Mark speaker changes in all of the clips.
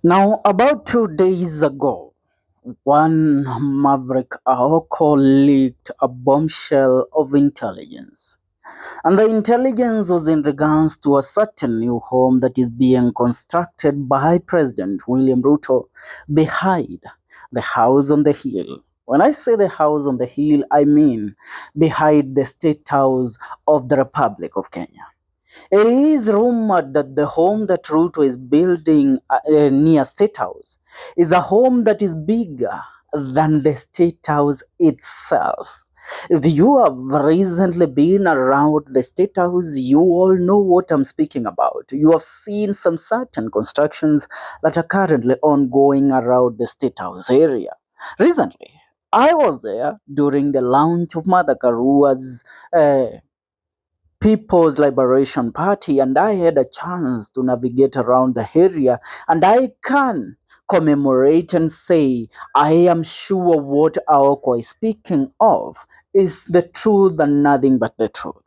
Speaker 1: Now, about 2 days ago, one Maverick Aoko leaked a bombshell of intelligence. And the intelligence was in regards to a certain new home that is being constructed by President William Ruto behind the house on the hill. When I say the house on the hill, I mean behind the State House of the Republic of Kenya. It is rumored that the home that Ruto is building near State House is a home that is bigger than the State House itself. If you have recently been around the State House, you all know what I'm speaking about. You have seen some certain constructions that are currently ongoing around the State House area. Recently, I was there during the launch of Mother Karua's People's Liberation Party, and I had a chance to navigate around the area, and I can commemorate and say I am sure what Aoko is speaking of is the truth and nothing but the truth.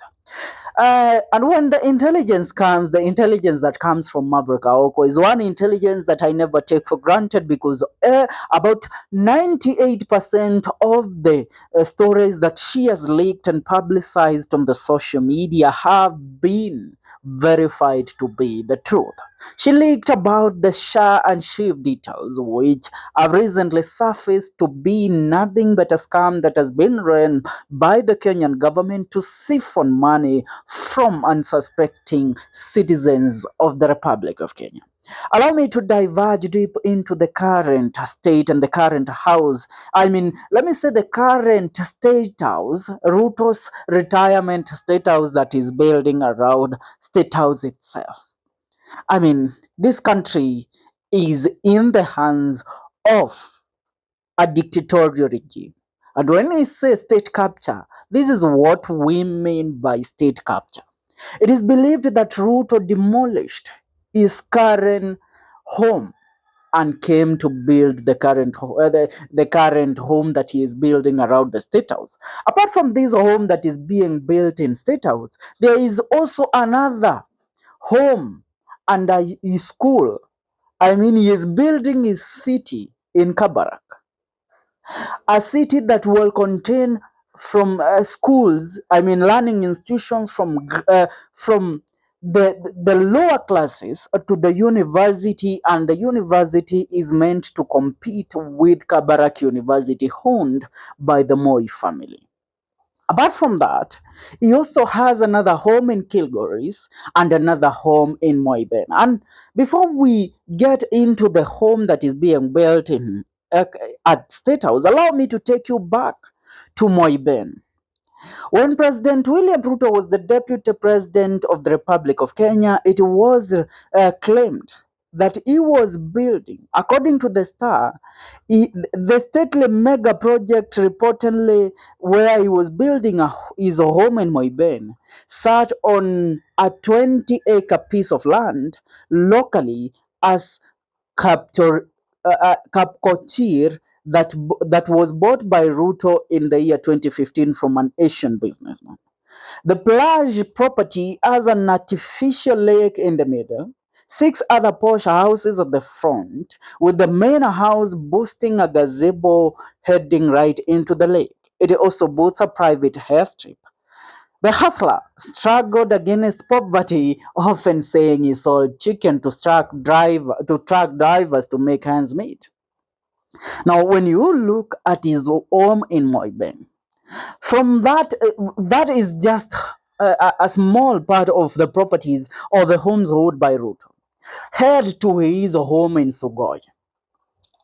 Speaker 1: And when the intelligence comes, the intelligence that comes from Maverick Aoko is one intelligence that I never take for granted because about 98% of the stories that she has leaked and publicized on the social media have been verified to be the truth. She leaked about the Shah and Shiv details, which have recently surfaced to be nothing but a scam that has been run by the Kenyan government to siphon money from unsuspecting citizens of the Republic of Kenya. Allow me to diverge deep into the current state and the current house. Let me say the current state house, Ruto's retirement state house that is building around state house itself. This country is in the hands of a dictatorial regime. And when we say state capture, this is what we mean by state capture. It is believed that Ruto demolished his current home and came to build the current home that he is building around the State House. Apart from this home that is being built in State House, there is also another home and a school. He is building his city in Kabarak, a city that will contain from schools, learning institutions from the lower classes to the university, and the university is meant to compete with Kabarak University, owned by the Moi family. Apart from that, he also has another home in Kilgoris and another home in Moiben. And before we get into the home that is being built in uh, at State House, allow me to take you back to Moiben. When President William Ruto was the Deputy President of the Republic of Kenya, it was claimed that he was building, according to the Star, the stately mega project reportedly where he was building his home in Moiben sat on a 20-acre piece of land locally as Kapkochir that was bought by Ruto in the year 2015 from an Asian businessman. The plage property has an artificial lake in the middle, six other posh houses at the front, with the main house boasting a gazebo heading right into the lake. It also boasts a private airstrip. The hustler struggled against poverty, often saying he sold chicken to truck drivers to make ends meet. Now, when you look at his home in Moiben, from that is just a small part of the properties or the homes owned by Ruto. Head to his home in Sugoi.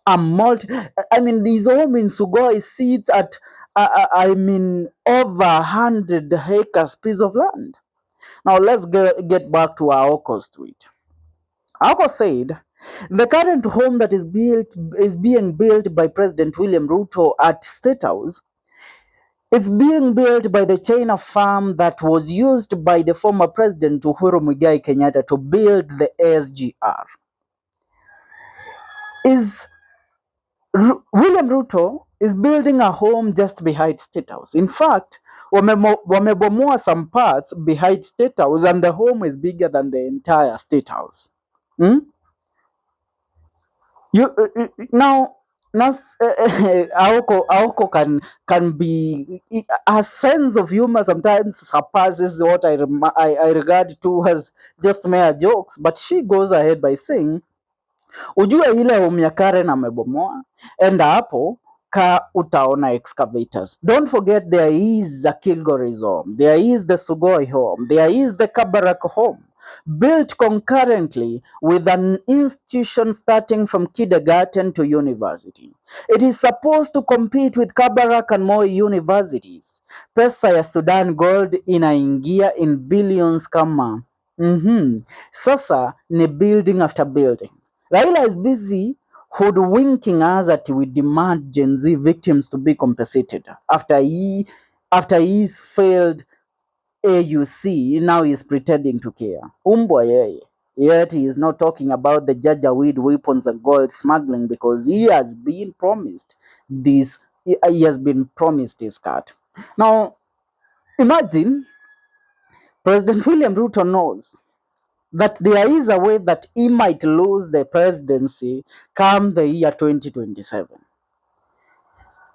Speaker 1: His home in Sugoi sits at over 100 acres piece of land. Now let's get back to Aoko Street. Aoko said the current home that is being built by President William Ruto at State House. It's being built by the China firm that was used by the former President Uhuru Muigai Kenyatta to build the SGR. William Ruto is building a home just behind State House. In fact, wamebomoa some parts behind State House, and the home is bigger than the entire State House. Hmm? You now Aoko can be a sense of humor sometimes surpasses what I regard to as just mere jokes, but she goes ahead by saying, ujue ile home ya Karen amebomoa, enda hapo ka utaona excavators. Don't forget there is the Kilgoris home, there is the Sugoi home, there is the Kabarak home, built concurrently with an institution starting from kindergarten to university. It is supposed to compete with Kabarak and more universities. Pesa ya Sudan Gold inaingia in billions kama sasa ni building after building. Raila is busy hoodwinking us that we demand Gen Z victims to be compensated after he's failed AUC. Now he's pretending to care. Umbwa yeye. Yet he is not talking about the Jajaweed weapons and gold smuggling because he has been promised this. He has been promised his cut. Now imagine President William Ruto knows that there is a way that he might lose the presidency come the year 2027.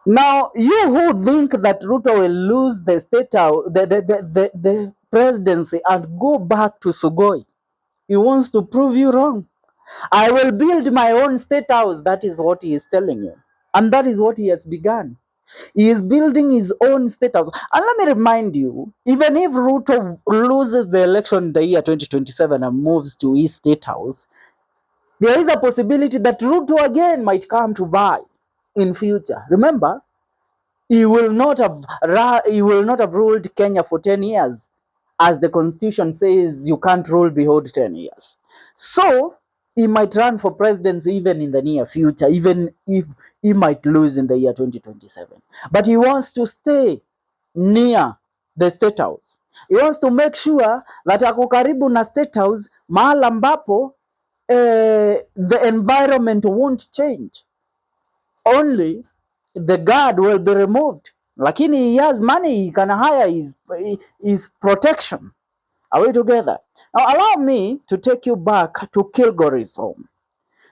Speaker 1: Now, you who think that Ruto will lose the state house, the presidency and go back to Sugoi, he wants to prove you wrong. I will build my own state house. That is what he is telling you. And that is what he has begun. He is building his own state house. And let me remind you, even if Ruto loses the election in the year 2027 and moves to his state house, there is a possibility that Ruto again might come to buy in future. Remember, he will not have ruled Kenya for 10 years, as the constitution says you can't rule beyond 10 years. So he might run for presidency even in the near future, even if he might lose in the year 2027. But he wants to stay near the state house. He wants to make sure that ako karibu na state house, mahali ambapo the environment won't change. Only the guard will be removed. Lakini he has money, he can hire his protection. Are we together? Now allow me to take you back to Kilgory's home,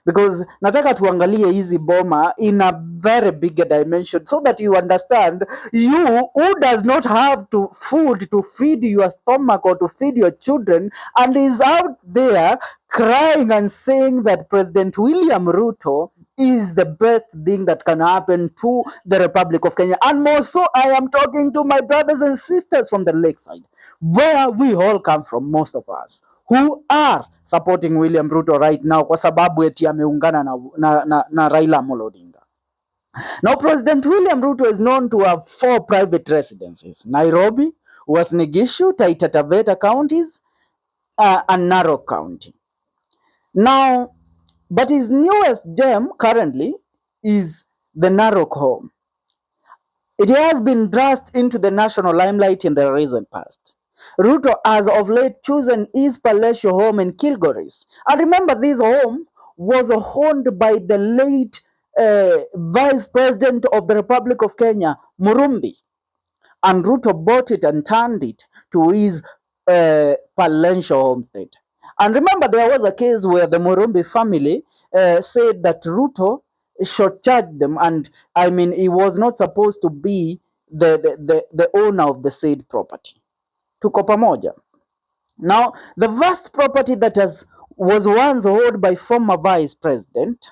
Speaker 1: because nataka tuangalie hizi boma in a very big dimension so that you understand, you who does not have to food to feed your stomach or to feed your children and is out there crying and saying that President William Ruto is the best thing that can happen to the Republic of Kenya. And more so, I am talking to my brothers and sisters from the lakeside, where we all come from, most of us who are supporting William Ruto right now kwa sababu eti ameungana na Raila Amolo Odinga. Now, President William Ruto is known to have 4 private residences: Nairobi, Uasin Gishu, Taita Taveta counties, and Narok County. Now, but his newest gem currently is the Narok home. It has been thrust into the national limelight in the recent past. Ruto has of late chosen his palatial home in Kilgoris. And remember, this home was owned by the late Vice President of the Republic of Kenya, Murumbi. And Ruto bought it and turned it to his palatial homestead. And remember, there was a case where the Murumbi family said that Ruto shortchanged them, and I mean, he was not supposed to be the owner of the said property. Tuko pamoja. Now, the vast property that was once owned by former vice president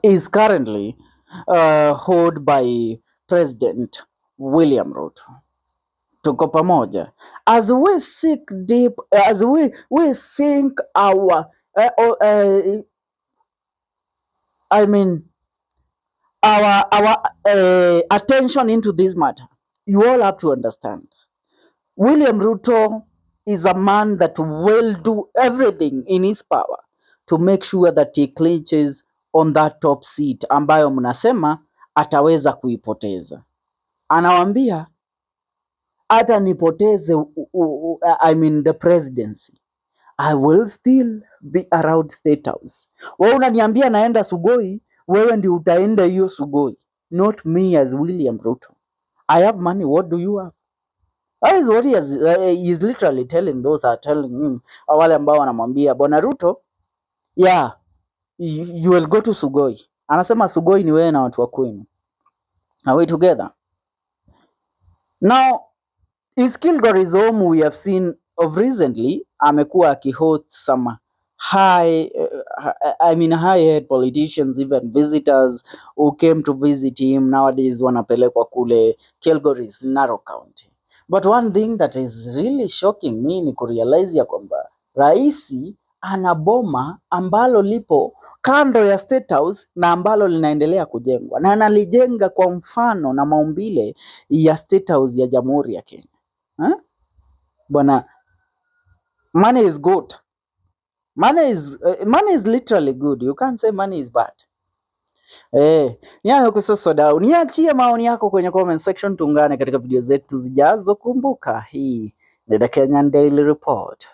Speaker 1: is currently owned by President William Ruto. Tuko pamoja. As we seek deep, as we sink our, I mean, our attention into this matter, you all have to understand, William Ruto is a man that will do everything in his power to make sure that he clinches on that top seat ambayo mnasema ataweza kuipoteza. Anawambia hata nipoteze I mean the presidency, I will still be around State House. Wewe unaniambia naenda Sugoi, wewe ndio utaenda hiyo Sugoi, not me as William Ruto. I have money, what do you have? That is what he is literally telling those are telling him, wale ambao wanamwambia Bwana Ruto, yeah, you will go to Sugoi. Anasema Sugoi ni wewe na watu wa kwenu. Are we together? Now, his Kilgoris home we have seen of recently amekuwa akihost some high-head politicians, even visitors who came to visit him nowadays wanapelekwa kule Kilgoris, Narok County. But one thing that is really shocking me ni kurealize ya kwamba raisi ana boma ambalo lipo kando ya Statehouse na ambalo linaendelea kujengwa na analijenga kwa mfano na maumbile ya Statehouse ya Jamhuri ya Kenya. Bwana, money is good. Money is literally good. You can't say money is bad. Ni hayo kwa sasa dau. Niachie maoni yako kwenye comment section, tuungane katika video zetu zijazo. Kumbuka hii ni The Kenyan Daily Report.